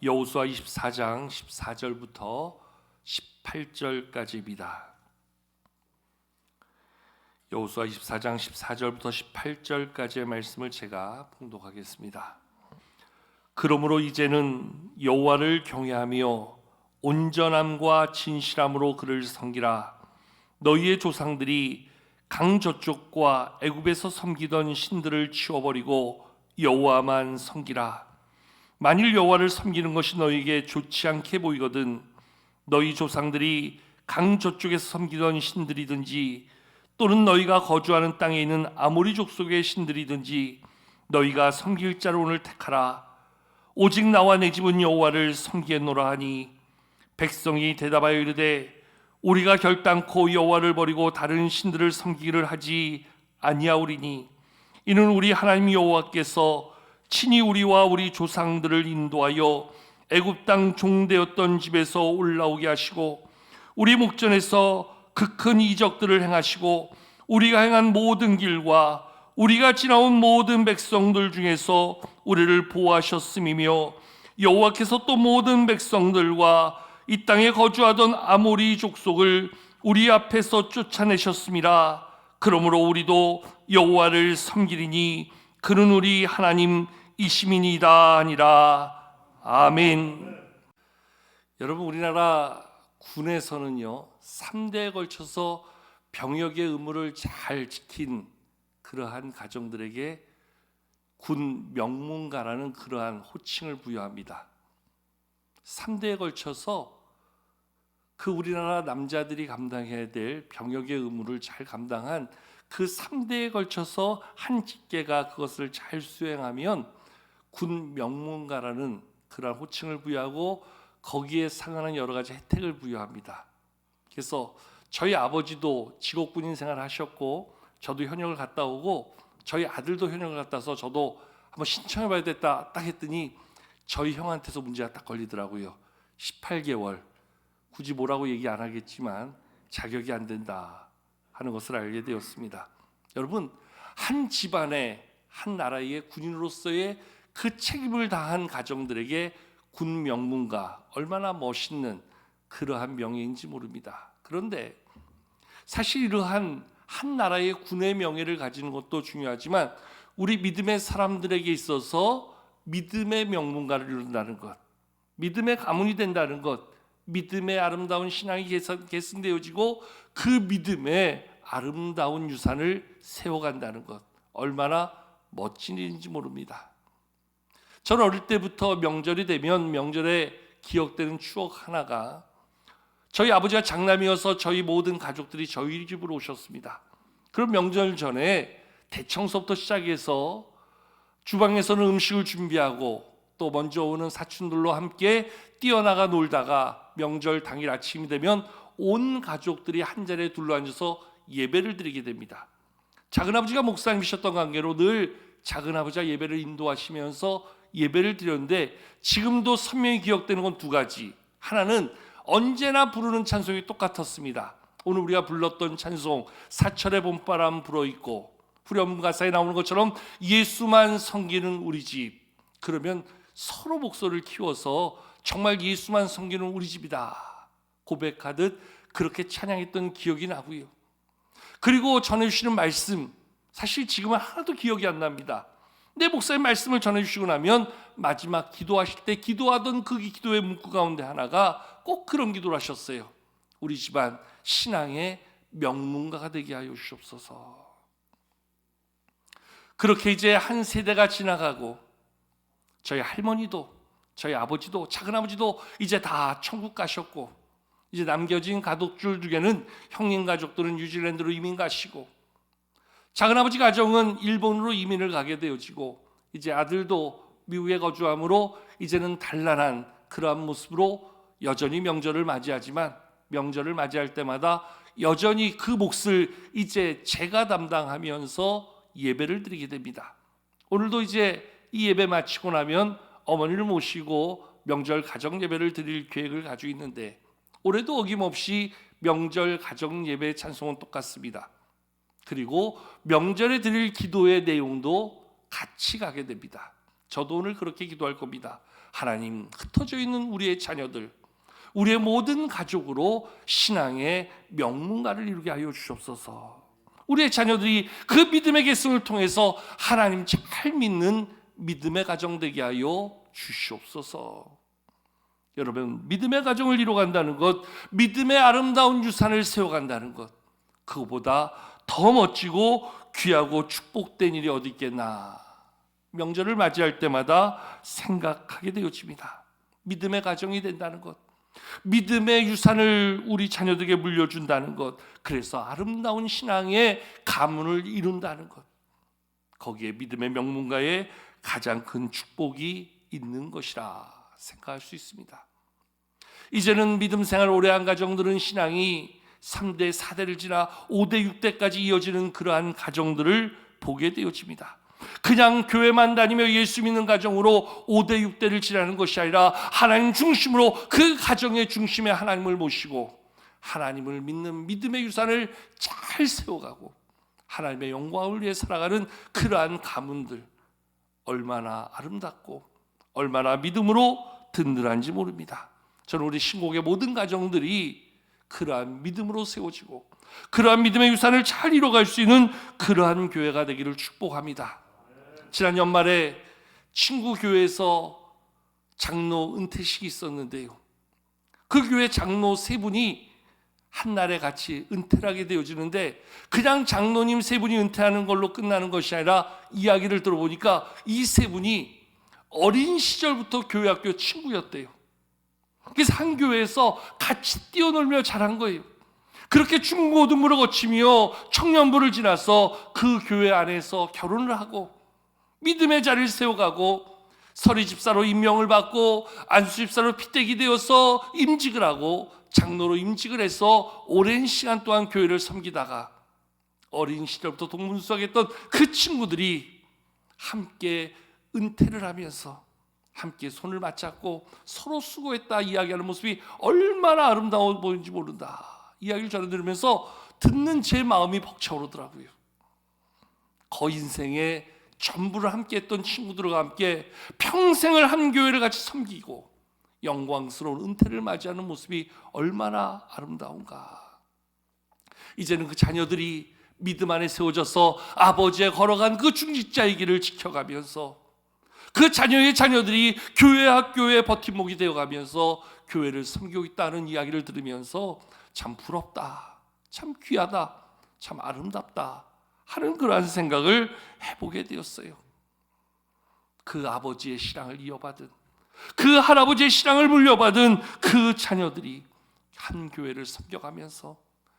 여호수아 24장 14절부터 18절까지입니다. 여호수아 24장 14절부터 18절까지의 말씀을 제가 봉독하겠습니다. 그러므로 이제는 여호와를 경외하며 온전함과 진실함으로 그를 섬기라. 너희의 조상들이 강 저쪽과 애굽에서 섬기던 신들을 치워버리고 여호와만 섬기라. 만일 여호와를 섬기는 것이 너희에게 좋지 않게 보이거든 너희 조상들이 강 저쪽에서 섬기던 신들이든지 또는 너희가 거주하는 땅에 있는 아모리 족속의 신들이든지 너희가 섬길 자를 오늘 택하라. 오직 나와 내 집은 여호와를 섬기겠노라 하니 백성이 대답하여 이르되 우리가 결단코 여호와를 버리고 다른 신들을 섬기기를 하지 아니하오리니 이는 우리 하나님 여호와께서 친히 우리와 우리 조상들을 인도하여 애굽 땅 종되었던 집에서 올라오게 하시고 우리 목전에서 그 큰 이적들을 행하시고 우리가 행한 모든 길과 우리가 지나온 모든 백성들 중에서 우리를 보호하셨음이며 여호와께서 또 모든 백성들과 이 땅에 거주하던 아모리 족속을 우리 앞에서 쫓아내셨음이라. 그러므로 우리도 여호와를 섬기리니 그는 우리 하나님이시미니이다 하니라. 아멘. 여러분, 우리나라 군에서는요 3대에 걸쳐서 병역의 의무를 잘 지킨 그러한 가정들에게 군 명문가라는 그러한 호칭을 부여합니다. 3대에 걸쳐서 그 우리나라 남자들이 감당해야 될 병역의 의무를 잘 감당한 그 3대에 걸쳐서 한 직계가 그것을 잘 수행하면 군 명문가라는 그러한 호칭을 부여하고 거기에 상관한 여러 가지 혜택을 부여합니다. 그래서 저희 아버지도 직업군인 생활을 하셨고 저도 현역을 갔다 오고 저희 아들도 현역을 갔다 와서 저도 한번 신청해 봐야 됐다 딱 했더니 저희 형한테서 문제가 딱 걸리더라고요. 18개월. 굳이 뭐라고 얘기 안 하겠지만 자격이 안 된다 하는 것을 알게 되었습니다. 여러분, 한 집안의 한 나라의 군인으로서의 그 책임을 다한 가정들에게 군 명문가, 얼마나 멋있는 그러한 명예인지 모릅니다. 그런데 사실 이러한 한 나라의 군의 명예를 가지는 것도 중요하지만 우리 믿음의 사람들에게 있어서 믿음의 명문가를 이룬다는 것, 믿음의 가문이 된다는 것, 믿음의 아름다운 신앙이 계승되어지고 그 믿음의 아름다운 유산을 세워간다는 것, 얼마나 멋진 일인지 모릅니다. 저는 어릴 때부터 명절이 되면 명절에 기억되는 추억 하나가 저희 아버지가 장남이어서 저희 모든 가족들이 저희 집으로 오셨습니다. 그럼 명절 전에 대청소부터 시작해서 주방에서는 음식을 준비하고 또 먼저 오는 사촌들로 함께 뛰어나가 놀다가 명절 당일 아침이 되면 온 가족들이 한자리에 둘러앉아서 예배를 드리게 됩니다. 작은아버지가 목사님이셨던 관계로 늘 작은아버지가 예배를 인도하시면서 예배를 드렸는데 지금도 선명히 기억되는 건 두 가지. 하나는 언제나 부르는 찬송이 똑같았습니다. 오늘 우리가 불렀던 찬송 사철의 봄바람 불어있고 후렴 가사에 나오는 것처럼 예수만 섬기는 우리 집. 그러면 서로 목소리를 키워서 정말 예수만 섬기는 우리 집이다 고백하듯 그렇게 찬양했던 기억이 나고요. 그리고 전해주시는 말씀, 사실 지금은 하나도 기억이 안 납니다. 내 목사님 말씀을 전해주시고 나면 마지막 기도하실 때 기도하던 그 기도의 문구 가운데 하나가 꼭 그런 기도를 하셨어요. 우리 집안 신앙의 명문가가 되게 하여 주옵소서. 그렇게 이제 한 세대가 지나가고 저희 할머니도 저희 아버지도 작은아버지도 이제 다 천국 가셨고 이제 남겨진 가족들 중에는 형님 가족들은 뉴질랜드로 이민 가시고 작은아버지 가정은 일본으로 이민을 가게 되어지고 이제 아들도 미국에 거주함으로 이제는 단란한 그러한 모습으로 여전히 명절을 맞이하지만 명절을 맞이할 때마다 여전히 그 몫을 이제 제가 담당하면서 예배를 드리게 됩니다. 오늘도 이제 이 예배 마치고 나면 어머니를 모시고 명절 가정 예배를 드릴 계획을 가지고 있는데 올해도 어김없이 명절 가정 예배 찬송은 똑같습니다. 그리고 명절에 드릴 기도의 내용도 같이 가게 됩니다. 저도 오늘 그렇게 기도할 겁니다. 하나님, 흩어져 있는 우리의 자녀들, 우리의 모든 가족으로 신앙의 명문가를 이루게 하여 주옵소서. 우리의 자녀들이 그 믿음의 계승을 통해서 하나님 잘 믿는 믿음의 가정 되게 하여 주시옵소서. 여러분, 믿음의 가정을 이루어간다는 것, 믿음의 아름다운 유산을 세워간다는 것, 그거보다 더 멋지고 귀하고 축복된 일이 어디 있겠나. 명절을 맞이할 때마다 생각하게 되어집니다. 믿음의 가정이 된다는 것, 믿음의 유산을 우리 자녀들에게 물려준다는 것, 그래서 아름다운 신앙의 가문을 이룬다는 것, 거기에 믿음의 명문가의 가장 큰 축복이 있는 것이라 생각할 수 있습니다. 이제는 믿음 생활 오래한 가정들은 신앙이 3대, 4대를 지나 5대, 6대까지 이어지는 그러한 가정들을 보게 되어집니다. 그냥 교회만 다니며 예수 믿는 가정으로 5대, 6대를 지나는 것이 아니라 하나님 중심으로 그 가정의 중심에 하나님을 모시고 하나님을 믿는 믿음의 유산을 잘 세워가고 하나님의 영광을 위해 살아가는 그러한 가문들, 얼마나 아름답고 얼마나 믿음으로 든든한지 모릅니다. 저는 우리 신곡의 모든 가정들이 그러한 믿음으로 세워지고 그러한 믿음의 유산을 잘 이뤄갈 수 있는 그러한 교회가 되기를 축복합니다. 지난 연말에 친구 교회에서 장로 은퇴식이 있었는데요, 그 교회 장로 3분이 한날에 같이 은퇴를 하게 되어지는데, 그냥 장로님 3분이 은퇴하는 걸로 끝나는 것이 아니라 이야기를 들어보니까 이 3분이 어린 시절부터 교회 학교 친구였대요. 그래서 한 교회에서 같이 뛰어놀며 자란 거예요. 그렇게 중고등부를 거치며 청년부를 지나서 그 교회 안에서 결혼을 하고 믿음의 자리를 세워가고 서리 집사로 임명을 받고 안수 집사로 피대기 되어서 임직을 하고 장로로 임직을 해서 오랜 시간 동안 교회를 섬기다가 어린 시절부터 동문수학했던 그 친구들이 함께 은퇴를 하면서 함께 손을 맞잡고 서로 수고했다 이야기하는 모습이 얼마나 아름다워 보이는지 모른다. 이야기를 전해 들으면서 듣는 제 마음이 벅차오르더라고요. 거 인생에 전부를 함께 했던 친구들과 함께 평생을 한 교회를 같이 섬기고 영광스러운 은퇴를 맞이하는 모습이 얼마나 아름다운가. 이제는 그 자녀들이 믿음 안에 세워져서 아버지의 걸어간 그 중직자의 길을 지켜가면서 그 자녀의 자녀들이 교회 학교의 버팀목이 되어가면서 교회를 섬기고 있다는 이야기를 들으면서 참 부럽다, 참 귀하다, 참 아름답다 하는 그러한 생각을 해보게 되었어요. 그 아버지의 신앙을 이어받은, 그 할아버지의 신앙을 물려받은 그 자녀들이 한 교회를 섬겨가면서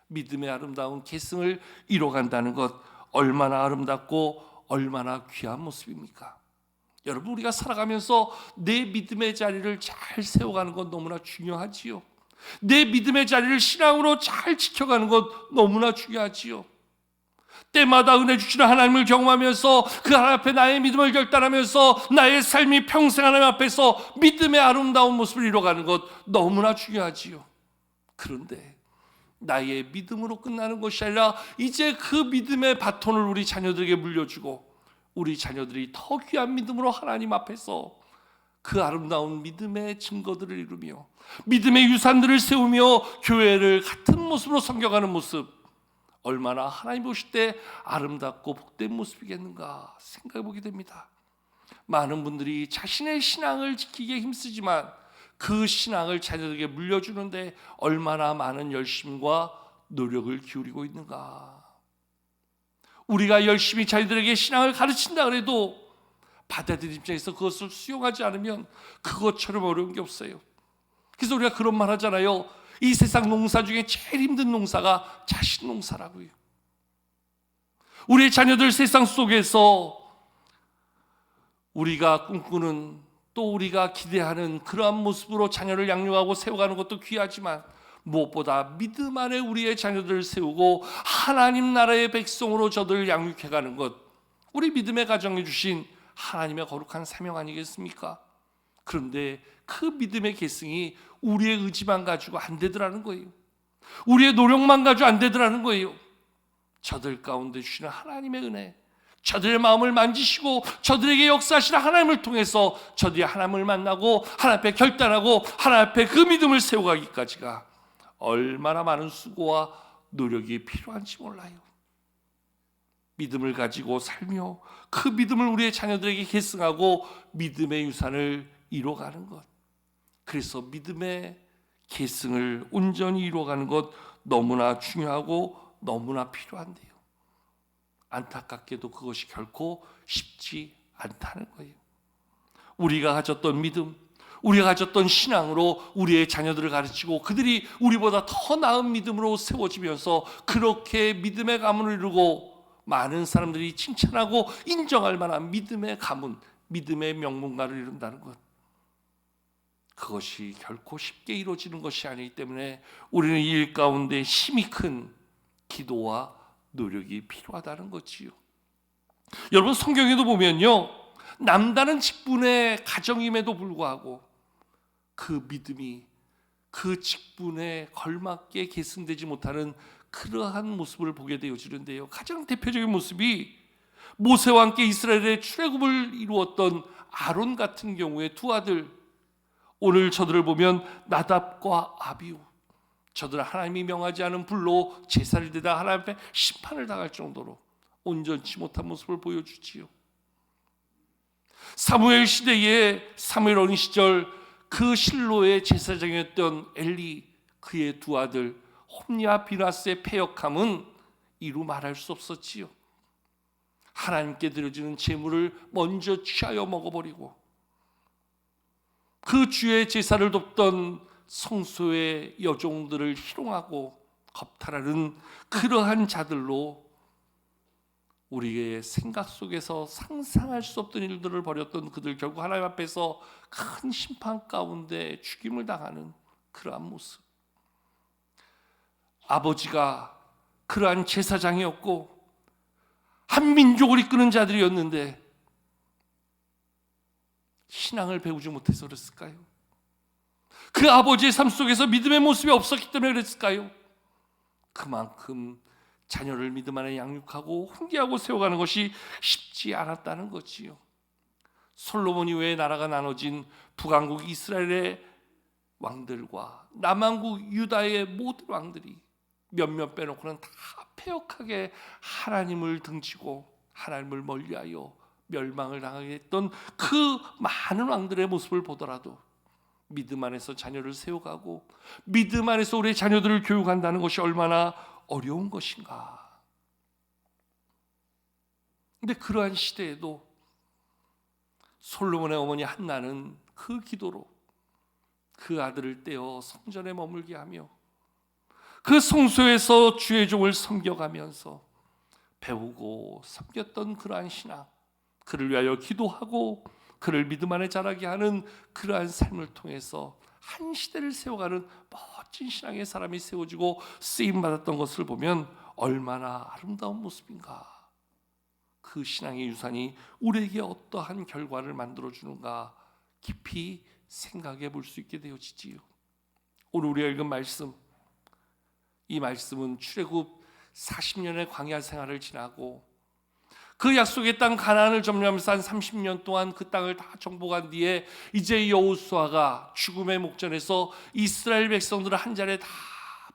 믿음의 아름다운 계승을 이뤄간다는 것, 얼마나 아름답고 얼마나 귀한 모습입니까? 여러분, 우리가 살아가면서 내 믿음의 자리를 잘 세워가는 건 너무나 중요하지요. 내 믿음의 자리를 신앙으로 잘 지켜가는 것 너무나 중요하지요. 때마다 은혜 주시는 하나님을 경험하면서 그 하나님 앞에 나의 믿음을 결단하면서 나의 삶이 평생 하나님 앞에서 믿음의 아름다운 모습을 이뤄가는 것 너무나 중요하지요. 그런데 나의 믿음으로 끝나는 것이 아니라 이제 그 믿음의 바톤을 우리 자녀들에게 물려주고 우리 자녀들이 더 귀한 믿음으로 하나님 앞에서 그 아름다운 믿음의 증거들을 이루며 믿음의 유산들을 세우며 교회를 같은 모습으로 섬겨가는 모습, 얼마나 하나님 보실 때 아름답고 복된 모습이겠는가 생각해 보게 됩니다. 많은 분들이 자신의 신앙을 지키기에 힘쓰지만 그 신앙을 자녀들에게 물려주는데 얼마나 많은 열심과 노력을 기울이고 있는가. 우리가 열심히 자녀들에게 신앙을 가르친다 그래도 받아들인 입장에서 그것을 수용하지 않으면 그것처럼 어려운 게 없어요. 그래서 우리가 그런 말 하잖아요. 이 세상 농사 중에 제일 힘든 농사가 자식 농사라고요. 우리의 자녀들 세상 속에서 우리가 꿈꾸는, 또 우리가 기대하는 그러한 모습으로 자녀를 양육하고 세워가는 것도 귀하지만 무엇보다 믿음 안에 우리의 자녀들을 세우고 하나님 나라의 백성으로 저들을 양육해가는 것, 우리 믿음의 가정에 주신 하나님의 거룩한 사명 아니겠습니까? 그런데 그 믿음의 계승이 우리의 의지만 가지고 안 되더라는 거예요. 우리의 노력만 가지고 안 되더라는 거예요. 저들 가운데 주시는 하나님의 은혜, 저들의 마음을 만지시고 저들에게 역사하시는 하나님을 통해서 저들이 하나님을 만나고 하나님 앞에 결단하고 하나님 앞에 그 믿음을 세워가기까지가 얼마나 많은 수고와 노력이 필요한지 몰라요. 믿음을 가지고 살며 그 믿음을 우리의 자녀들에게 계승하고 믿음의 유산을 이루어가는 것, 그래서 믿음의 계승을 온전히 이루어가는 것 너무나 중요하고 너무나 필요한데요, 안타깝게도 그것이 결코 쉽지 않다는 거예요. 우리가 가졌던 믿음, 우리가 가졌던 신앙으로 우리의 자녀들을 가르치고 그들이 우리보다 더 나은 믿음으로 세워지면서 그렇게 믿음의 가문을 이루고 많은 사람들이 칭찬하고 인정할 만한 믿음의 가문, 믿음의 명문가를 이룬다는 것, 그것이 결코 쉽게 이루어지는 것이 아니기 때문에 우리는 이 일 가운데 힘이 큰 기도와 노력이 필요하다는 거지요. 여러분, 성경에도 보면요, 남다른 직분의 가정임에도 불구하고 그 믿음이 그 직분에 걸맞게 계승되지 못하는 그러한 모습을 보게 되어지는데요, 가장 대표적인 모습이 모세와 함께 이스라엘의 출애굽을 이루었던 아론 같은 경우의 두 아들, 오늘 저들을 보면 나답과 아비후, 저들은 하나님이 명하지 않은 불로 제사를 드다 하나님 앞에 심판을 당할 정도로 온전치 못한 모습을 보여주지요. 사무엘 시대에 사무엘 어린 시절 그 실로의 제사장이었던 엘리, 그의 두 아들 홈리와 비나스의 패역함은 이루 말할 수 없었지요. 하나님께 드려지는 제물을 먼저 취하여 먹어버리고 그 주의 제사를 돕던 성소의 여종들을 희롱하고 겁탈하는 그러한 자들로 우리의 생각 속에서 상상할 수 없던 일들을 벌였던 그들, 결국 하나님 앞에서 큰 심판 가운데 죽임을 당하는 그러한 모습. 아버지가 그러한 제사장이었고 한 민족을 이끄는 자들이었는데 신앙을 배우지 못해서 그랬을까요? 그 아버지의 삶 속에서 믿음의 모습이 없었기 때문에 그랬을까요? 그만큼 자녀를 믿음 안에 양육하고 훈계하고 세워가는 것이 쉽지 않았다는 거지요. 솔로몬 이후에 나라가 나눠진 북왕국 이스라엘의 왕들과 남왕국 유다의 모든 왕들이 몇몇 빼놓고는 다 패역하게 하나님을 등지고 하나님을 멀리하여 멸망을 당하게 했던 그 많은 왕들의 모습을 보더라도 믿음 안에서 자녀를 세워가고 믿음 안에서 우리의 자녀들을 교육한다는 것이 얼마나 어려운 것인가. 근데 그러한 시대에도 솔로몬의 어머니 한나는 그 기도로 그 아들을 떼어 성전에 머물게 하며 그 성소에서 주의 종을 섬겨가면서 배우고 섬겼던 그러한 신앙, 그를 위하여 기도하고 그를 믿음 안에 자라게 하는 그러한 삶을 통해서 한 시대를 세워가는 멋진 신앙의 사람이 세워지고 쓰임받았던 것을 보면 얼마나 아름다운 모습인가. 그 신앙의 유산이 우리에게 어떠한 결과를 만들어주는가 깊이 생각해 볼 수 있게 되어지지요. 오늘 우리가 읽은 말씀, 이 말씀은 출애굽 40년의 광야 생활을 지나고 그 약속의 땅 가나안을 점령하면서 한 30년 동안 그 땅을 다 정복한 뒤에 이제 여호수아가 죽음의 목전에서 이스라엘 백성들을 한 자리에 다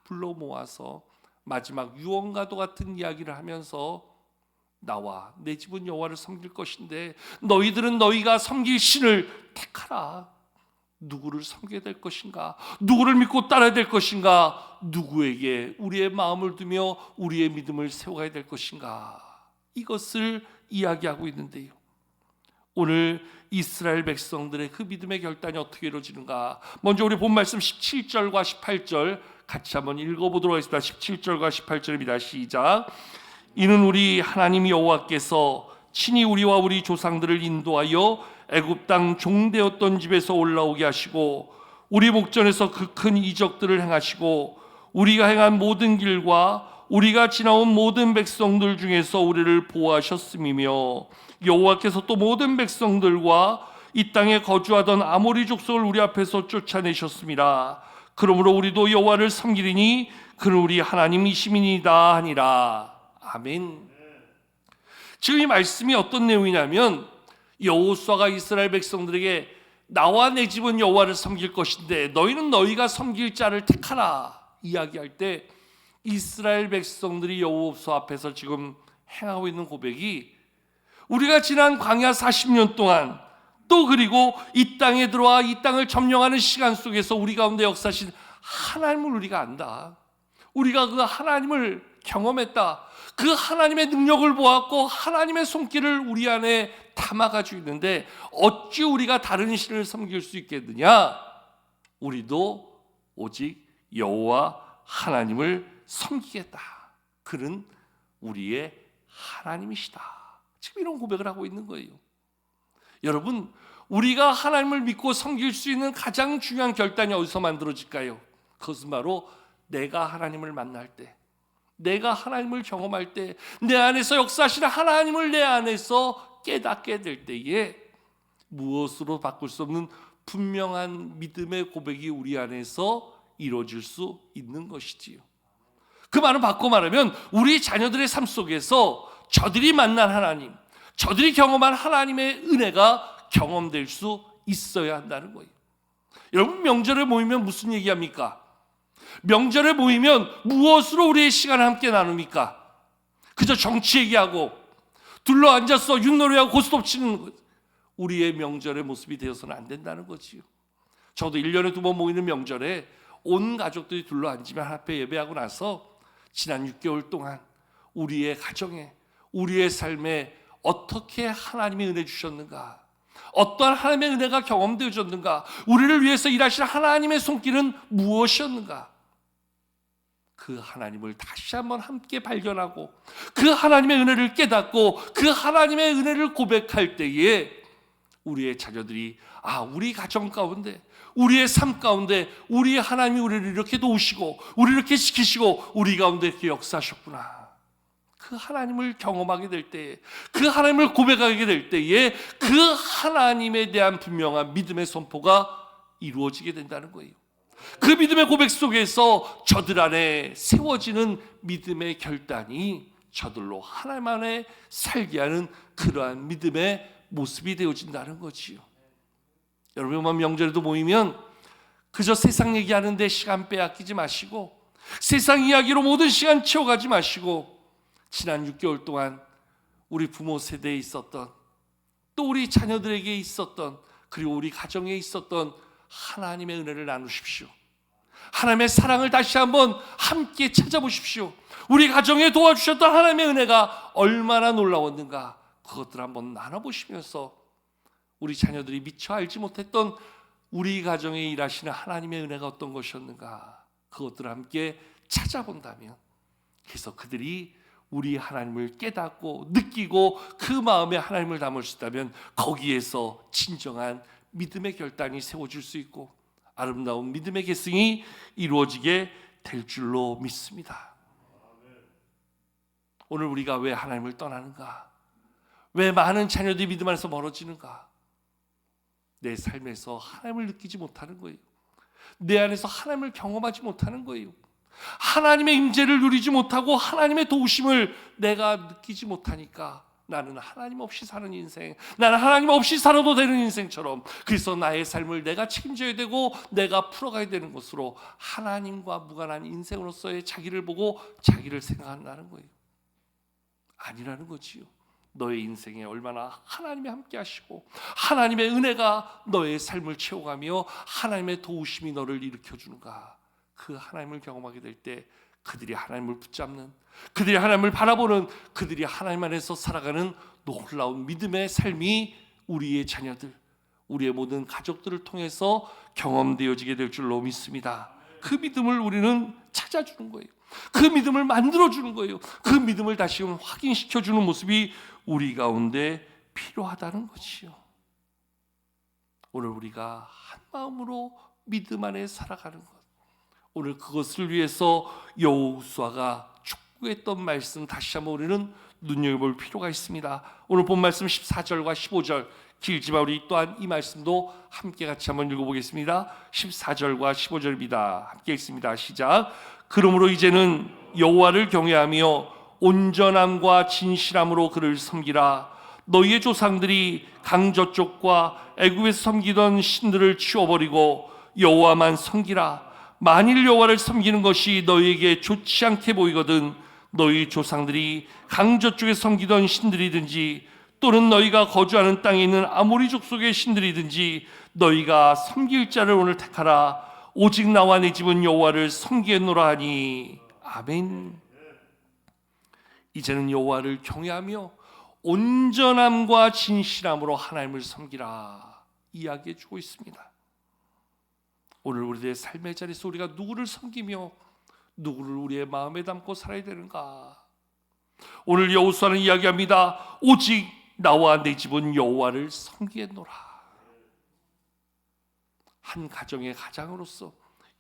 불러 모아서 마지막 유언과도 같은 이야기를 하면서 나와 내 집은 여호와를 섬길 것인데 너희들은 너희가 섬길 신을 택하라. 누구를 섬겨야 될 것인가? 누구를 믿고 따라야 될 것인가? 누구에게 우리의 마음을 두며 우리의 믿음을 세워가야 될 것인가? 이것을 이야기하고 있는데요, 오늘 이스라엘 백성들의 그 믿음의 결단이 어떻게 이루어지는가? 먼저 우리 본 말씀 17절과 18절 같이 한번 읽어보도록 하겠습니다. 17절과 18절입니다. 시작. 이는 우리 하나님 여호와께서 친히 우리와 우리 조상들을 인도하여 애굽 땅 종되었던 집에서 올라오게 하시고 우리 목전에서 그 큰 이적들을 행하시고 우리가 행한 모든 길과 우리가 지나온 모든 백성들 중에서 우리를 보호하셨음이며 여호와께서 또 모든 백성들과 이 땅에 거주하던 아모리 족속을 우리 앞에서 쫓아내셨습니다. 그러므로 우리도 여호와를 섬기리니 그는 우리 하나님이심이니이다 하니라. 아멘. 지금 이 말씀이 어떤 내용이냐면 여호수아가 이스라엘 백성들에게 나와 내 집은 여호와를 섬길 것인데 너희는 너희가 섬길 자를 택하라 이야기할 때 이스라엘 백성들이 여호수아 앞에서 지금 행하고 있는 고백이 우리가 지난 광야 40년 동안 또 그리고 이 땅에 들어와 이 땅을 점령하는 시간 속에서 우리 가운데 역사하신 하나님을 우리가 안다. 우리가 그 하나님을 경험했다. 그 하나님의 능력을 보았고 하나님의 손길을 우리 안에 담아가지고 있는데 어찌 우리가 다른 신을 섬길 수 있겠느냐? 우리도 오직 여호와 하나님을 섬기겠다. 그는 우리의 하나님이시다. 지금 이런 고백을 하고 있는 거예요. 여러분, 우리가 하나님을 믿고 섬길 수 있는 가장 중요한 결단이 어디서 만들어질까요? 그것은 바로 내가 하나님을 만날 때, 내가 하나님을 경험할 때, 내 안에서 역사하시는 하나님을 내 안에서 깨닫게 될 때에 무엇으로 바꿀 수 없는 분명한 믿음의 고백이 우리 안에서 이루어질 수 있는 것이지요. 그 말은 바꿔 말하면 우리 자녀들의 삶 속에서 저들이 만난 하나님, 저들이 경험한 하나님의 은혜가 경험될 수 있어야 한다는 거예요. 여러분, 명절에 모이면 무슨 얘기합니까? 명절에 모이면 무엇으로 우리의 시간을 함께 나눕니까? 그저 정치 얘기하고 둘러앉아서 윷놀이하고 고스톱 치는 것. 우리의 명절의 모습이 되어서는 안 된다는 거지요. 저도 1년에 2번 모이는 명절에 온 가족들이 둘러앉으면 앞에 예배하고 나서 지난 6개월 동안 우리의 가정에, 우리의 삶에 어떻게 하나님의 은혜 주셨는가, 어떠한 하나님의 은혜가 경험되어졌는가, 우리를 위해서 일하시는 하나님의 손길은 무엇이었는가, 그 하나님을 다시 한번 함께 발견하고 그 하나님의 은혜를 깨닫고 그 하나님의 은혜를 고백할 때에 우리의 자녀들이 우리 가정 가운데, 우리의 삶 가운데 우리의 하나님이 우리를 이렇게 도우시고 우리를 이렇게 지키시고 우리 가운데 이렇게 역사하셨구나, 그 하나님을 경험하게 될 때에, 그 하나님을 고백하게 될 때에 그 하나님에 대한 분명한 믿음의 선포가 이루어지게 된다는 거예요. 그 믿음의 고백 속에서 저들 안에 세워지는 믿음의 결단이 저들로 하나님 안에 살게 하는 그러한 믿음의 모습이 되어진다는 거지요. 여러분, 명절에도 모이면 그저 세상 얘기하는데 시간 빼앗기지 마시고, 세상 이야기로 모든 시간 채워가지 마시고, 지난 6개월 동안 우리 부모 세대에 있었던, 또 우리 자녀들에게 있었던, 그리고 우리 가정에 있었던 하나님의 은혜를 나누십시오. 하나님의 사랑을 다시 한번 함께 찾아보십시오. 우리 가정에 도와주셨던 하나님의 은혜가 얼마나 놀라웠는가, 그것들을 한번 나눠보시면서 우리 자녀들이 미처 알지 못했던 우리 가정에 일하시는 하나님의 은혜가 어떤 것이었는가, 그것들을 함께 찾아본다면, 그래서 그들이 우리 하나님을 깨닫고 느끼고 그 마음에 하나님을 담을 수 있다면 거기에서 진정한 믿음의 결단이 세워질 수 있고 아름다운 믿음의 계승이 이루어지게 될 줄로 믿습니다. 오늘 우리가 왜 하나님을 떠나는가? 왜 많은 자녀들이 믿음 안에서 멀어지는가? 내 삶에서 하나님을 느끼지 못하는 거예요. 내 안에서 하나님을 경험하지 못하는 거예요. 하나님의 임재를 누리지 못하고 하나님의 도우심을 내가 느끼지 못하니까 나는 하나님 없이 사는 인생, 나는 하나님 없이 살아도 되는 인생처럼, 그래서 나의 삶을 내가 책임져야 되고 내가 풀어가야 되는 것으로 하나님과 무관한 인생으로서의 자기를 보고 자기를 생각한다는 거예요. 아니라는 거지요. 너의 인생에 얼마나 하나님이 함께 하시고 하나님의 은혜가 너의 삶을 채워가며 하나님의 도우심이 너를 일으켜주는가, 그 하나님을 경험하게 될 때 그들이 하나님을 붙잡는, 그들이 하나님을 바라보는, 그들이 하나님 안에서 살아가는 놀라운 믿음의 삶이 우리의 자녀들, 우리의 모든 가족들을 통해서 경험되어지게 될 줄로 믿습니다. 그 믿음을 우리는 찾아주는 거예요. 그 믿음을 만들어주는 거예요. 그 믿음을 다시금 확인시켜주는 모습이 우리 가운데 필요하다는 것이요. 오늘 우리가 한 마음으로 믿음 안에 살아가는 것, 오늘 그것을 위해서 여호수아가 촉구했던 말씀 다시 한번 우리는 눈여겨볼 필요가 있습니다. 오늘 본 말씀 14절과 15절 길지만 우리 또한 이 말씀도 함께 같이 한번 읽어보겠습니다. 14절과 15절입니다. 함께 읽습니다. 시작. 그러므로 이제는 여호와를 경외하며 온전함과 진실함으로 그를 섬기라. 너희의 조상들이 강 저쪽과 애굽에서 섬기던 신들을 치워버리고 여호와만 섬기라. 만일 여호와를 섬기는 것이 너희에게 좋지 않게 보이거든 너희 조상들이 강 저쪽에 섬기던 신들이든지 또는 너희가 거주하는 땅에 있는 아모리 족속의 신들이든지 너희가 섬길 자를 오늘 택하라. 오직 나와 내 집은 여호와를 섬기노라 하니. 아멘. 이제는 여호와를 경외하며 온전함과 진실함으로 하나님을 섬기라 이야기해 주고 있습니다. 오늘 우리의 삶의 자리에서 우리가 누구를 섬기며 누구를 우리의 마음에 담고 살아야 되는가? 오늘 여호수아는 이야기합니다. 오직 나와 내 집은 여호와를 섬기겠노라. 한 가정의 가장으로서,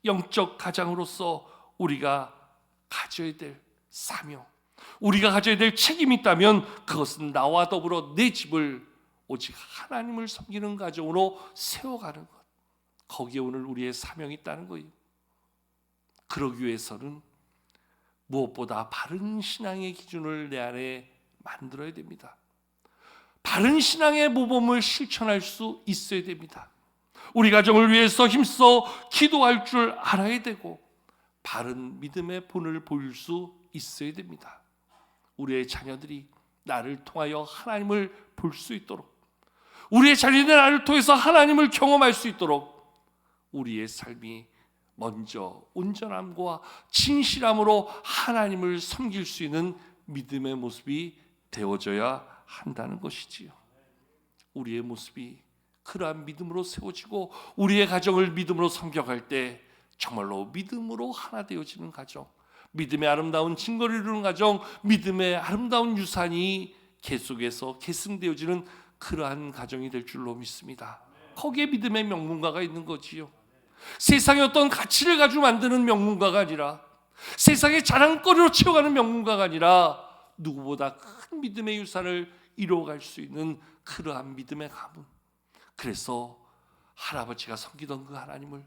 영적 가장으로서 우리가 가져야 될 사명, 우리가 가져야 될 책임이 있다면 그것은 나와 더불어 내 집을 오직 하나님을 섬기는 가정으로 세워가는 것, 거기에 오늘 우리의 사명이 있다는 거예요. 그러기 위해서는 무엇보다 바른 신앙의 기준을 내 안에 만들어야 됩니다. 바른 신앙의 모범을 실천할 수 있어야 됩니다. 우리 가정을 위해서 힘써 기도할 줄 알아야 되고 바른 믿음의 본을 보일 수 있어야 됩니다. 우리의 자녀들이 나를 통하여 하나님을 볼 수 있도록, 우리의 자녀들이 나를 통해서 하나님을 경험할 수 있도록 우리의 삶이 먼저 온전함과 진실함으로 하나님을 섬길 수 있는 믿음의 모습이 되어져야 한다는 것이지요. 우리의 모습이 그러한 믿음으로 세워지고 우리의 가정을 믿음으로 섬겨갈 때 정말로 믿음으로 하나 되어지는 가정, 믿음의 아름다운 증거를 이루는 가정, 믿음의 아름다운 유산이 계속해서 계승되어지는 그러한 가정이 될 줄로 믿습니다. 거기에 믿음의 명문가가 있는 거지요. 세상의 어떤 가치를 가지고 만드는 명문가가 아니라, 세상의 자랑거리로 채워가는 명문가가 아니라 누구보다 큰 믿음의 유산을 이루어갈 수 있는 그러한 믿음의 가문. 그래서 할아버지가 섬기던 그 하나님을,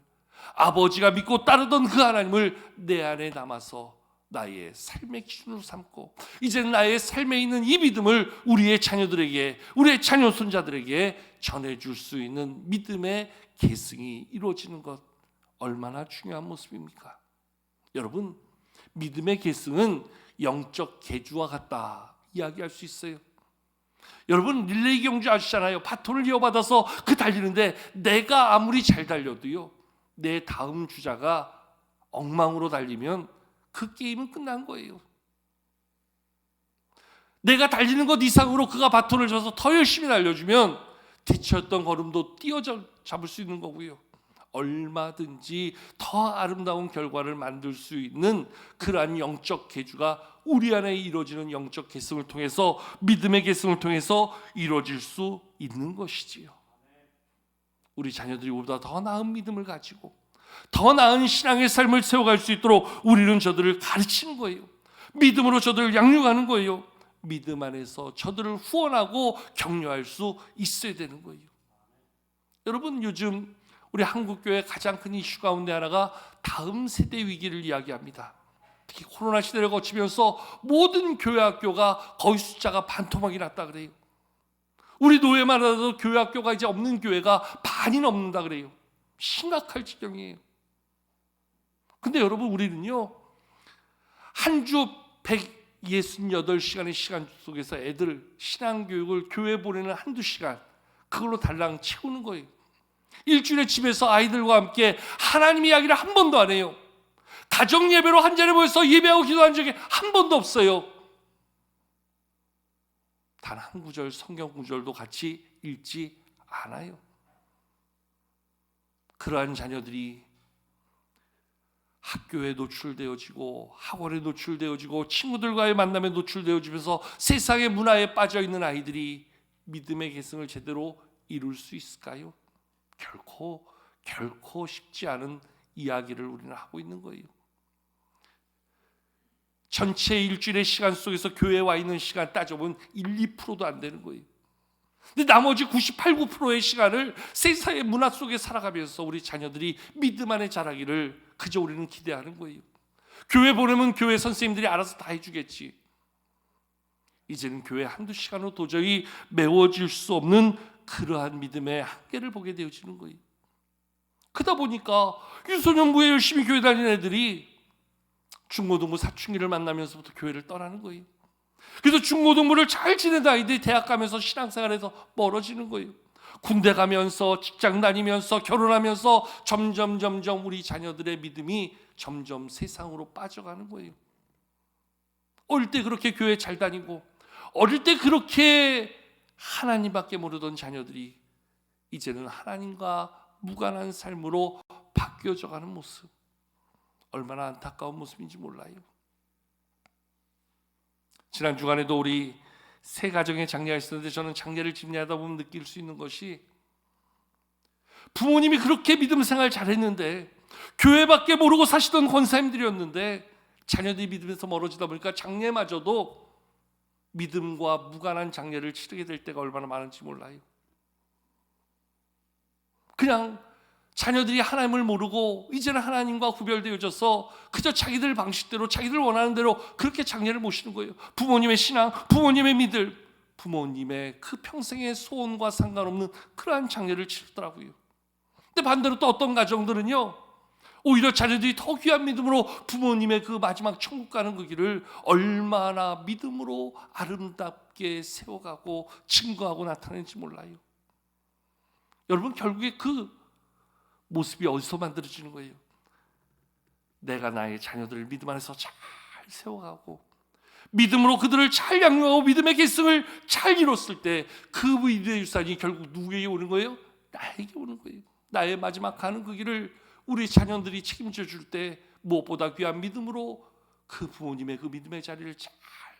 아버지가 믿고 따르던 그 하나님을 내 안에 남아서 나의 삶의 기준으로 삼고 이제는 나의 삶에 있는 이 믿음을 우리의 자녀들에게, 우리의 자녀 손자들에게 전해줄 수 있는 믿음의 계승이 이루어지는 것, 얼마나 중요한 모습입니까? 여러분, 믿음의 계승은 영적 계주와 같다 이야기할 수 있어요. 여러분, 릴레이 경주 아시잖아요. 바톤을 이어받아서 그 달리는데 내가 아무리 잘 달려도요, 내 다음 주자가 엉망으로 달리면 그 게임은 끝난 거예요. 내가 달리는 것 이상으로 그가 바톤을 줘서 더 열심히 달려주면 뒤처졌던 걸음도 뛰어잡을 수 있는 거고요, 얼마든지 더 아름다운 결과를 만들 수 있는 그러한 영적 계주가 우리 안에 이루어지는 영적 계승을 통해서, 믿음의 계승을 통해서 이루어질 수 있는 것이지요. 우리 자녀들이 우리보다 더 나은 믿음을 가지고 더 나은 신앙의 삶을 세워갈 수 있도록 우리는 저들을 가르치는 거예요. 믿음으로 저들을 양육하는 거예요. 믿음 안에서 저들을 후원하고 격려할 수 있어야 되는 거예요. 여러분, 요즘 우리 한국교회 가장 큰 이슈 가운데 하나가 다음 세대 위기를 이야기합니다. 특히 코로나 시대를 거치면서 모든 교회 학교가 거의 숫자가 반토막이 났다 그래요. 우리 노예만 하더라도 교회 학교가 이제 없는 교회가 반이 넘는다 그래요. 심각할 지경이에요. 근데 여러분, 우리는요, 한 주 168시간의 시간 속에서 애들 신앙교육을 교회 보내는 한두 시간, 그걸로 달랑 채우는 거예요. 일주일에 집에서 아이들과 함께 하나님 이야기를 한 번도 안 해요. 가정 예배로 한 자리에 모여서 예배하고 기도한 적이 한 번도 없어요. 단 한 구절 성경 구절도 같이 읽지 않아요. 그러한 자녀들이 학교에 노출되어지고 학원에 노출되어지고 친구들과의 만남에 노출되어지면서 세상의 문화에 빠져있는 아이들이 믿음의 계승을 제대로 이룰 수 있을까요? 결코 쉽지 않은 이야기를 우리는 하고 있는 거예요. 전체 일주일의 시간 속에서 교회에 와 있는 시간 따져보면 1~2%도 안 되는 거예요. 근데 나머지 98~9%의 시간을 세상의 문화 속에 살아가면서 우리 자녀들이 믿음 안에 자라기를 그저 우리는 기대하는 거예요. 교회 보내면 교회 선생님들이 알아서 다 해주겠지. 이제는 교회 한두 시간으로 도저히 메워질 수 없는 그러한 믿음의 한계를 보게 되어지는 거예요. 그러다 보니까 유소년부에 열심히 교회 다니는 애들이 중고등부 사춘기를 만나면서부터 교회를 떠나는 거예요. 그래서 중고등부를 잘 지내던 아이들이 대학 가면서 신앙생활에서 멀어지는 거예요. 군대 가면서 직장 다니면서 결혼하면서 점점 우리 자녀들의 믿음이 점점 세상으로 빠져가는 거예요. 어릴 때 그렇게 교회 잘 다니고 어릴 때 그렇게 하나님밖에 모르던 자녀들이 이제는 하나님과 무관한 삶으로 바뀌어져 가는 모습, 얼마나 안타까운 모습인지 몰라요. 지난 주간에도 우리 세 가정의 장례가 있었는데 저는 장례를 집례하다 보면 느낄 수 있는 것이, 부모님이 그렇게 믿음 생활 잘했는데 교회밖에 모르고 사시던 권사님들이었는데 자녀들이 믿음에서 멀어지다 보니까 장례마저도 믿음과 무관한 장례를 치르게 될 때가 얼마나 많은지 몰라요. 그냥 자녀들이 하나님을 모르고 이제는 하나님과 구별되어져서 그저 자기들 방식대로 자기들 원하는 대로 그렇게 장례를 모시는 거예요. 부모님의 신앙, 부모님의 믿음, 부모님의 그 평생의 소원과 상관없는 그러한 장례를 치르더라고요. 근데 반대로 또 어떤 가정들은요, 오히려 자녀들이 더 귀한 믿음으로 부모님의 그 마지막 천국 가는 그 길을 얼마나 믿음으로 아름답게 세워가고 증거하고 나타내는지 몰라요. 여러분, 결국에 그 모습이 어디서 만들어지는 거예요? 내가 나의 자녀들을 믿음 안에서 잘 세워가고 믿음으로 그들을 잘 양육하고 믿음의 계승을 잘 이뤘을 때 그 믿음의 유산이 결국 누구에게 오는 거예요? 나에게 오는 거예요. 나의 마지막 가는 그 길을 우리 자녀들이 책임져 줄 때 무엇보다 귀한 믿음으로 그 부모님의 그 믿음의 자리를 잘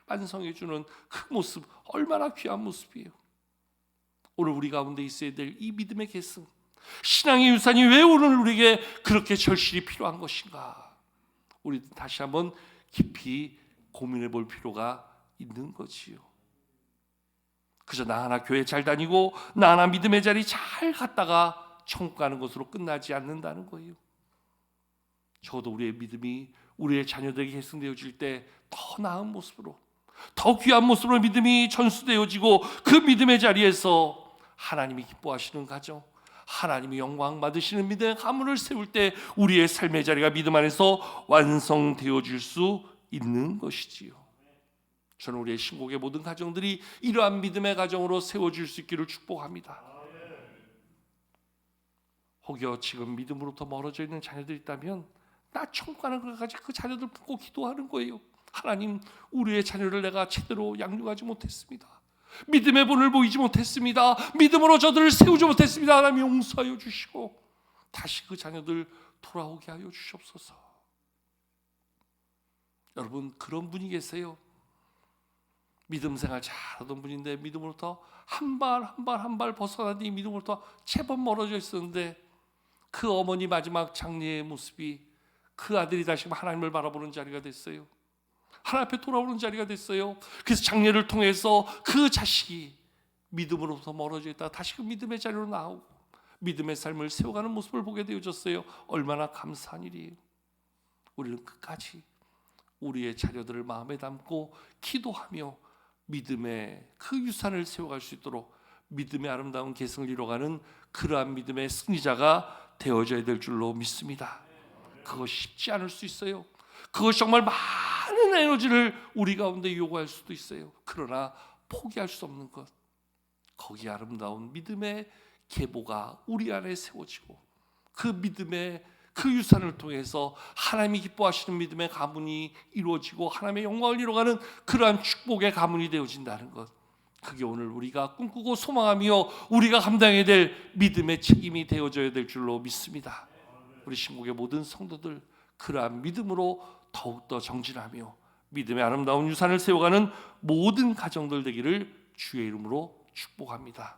완성해 주는 그 모습, 얼마나 귀한 모습이에요. 오늘 우리 가운데 있어야 될 이 믿음의 계승, 신앙의 유산이 왜 오늘 우리에게 그렇게 절실히 필요한 것인가? 우리 다시 한번 깊이 고민해 볼 필요가 있는 거지요. 그저 나 하나 교회 잘 다니고 나 하나 믿음의 자리 잘 갔다가 천국 가는 것으로 끝나지 않는다는 거예요. 적어도 우리의 믿음이 우리의 자녀들에게 계승되어질 때 더 나은 모습으로, 더 귀한 모습으로 믿음이 전수되어지고 그 믿음의 자리에서 하나님이 기뻐하시는 가정, 하나님이 영광 받으시는 믿음의 가문을 세울 때 우리의 삶의 자리가 믿음 안에서 완성되어질 수 있는 것이지요. 저는 우리의 신곡의 모든 가정들이 이러한 믿음의 가정으로 세워질 수 있기를 축복합니다. 혹여 지금 믿음으로부터 멀어져 있는 자녀들이 있다면 나 천국 가는 것까지 그 자녀들 품고 기도하는 거예요. 하나님, 우리의 자녀를 내가 제대로 양육하지 못했습니다. 믿음의 본을 보이지 못했습니다. 믿음으로 저들을 세우지 못했습니다. 하나님 용서하여 주시고 다시 그 자녀들 돌아오게 하여 주시옵소서. 여러분, 그런 분이 계세요. 믿음 생활 잘하던 분인데 믿음으로부터 한 발 벗어나니 믿음으로부터 제법 멀어져 있었는데 그 어머니 마지막 장례의 모습이 그 아들이 다시 하나님을 바라보는 자리가 됐어요. 하나님 앞에 돌아오는 자리가 됐어요. 그래서 장례를 통해서 그 자식이 믿음으로부터 멀어져 있다가 다시 그 믿음의 자리로 나오고 믿음의 삶을 세워가는 모습을 보게 되어졌어요. 얼마나 감사한 일이에요. 우리는 끝까지 우리의 자녀들을 마음에 담고 기도하며 믿음의 그 유산을 세워갈 수 있도록 믿음의 아름다운 계승을 이뤄가는 그러한 믿음의 승리자가 되어져야 될 줄로 믿습니다. 그것이 쉽지 않을 수 있어요. 그것이 정말 많은 에너지를 우리 가운데 요구할 수도 있어요. 그러나 포기할 수 없는 것, 거기 아름다운 믿음의 계보가 우리 안에 세워지고 그 믿음의 그 유산을 통해서 하나님이 기뻐하시는 믿음의 가문이 이루어지고 하나님의 영광을 이루어가는 그러한 축복의 가문이 되어진다는 것, 그게 오늘 우리가 꿈꾸고 소망하며 우리가 감당해야 될 믿음의 책임이 되어져야 될 줄로 믿습니다. 우리 신국의 모든 성도들 그러한 믿음으로 더욱더 정진하며 믿음의 아름다운 유산을 세워가는 모든 가정들 되기를 주의 이름으로 축복합니다.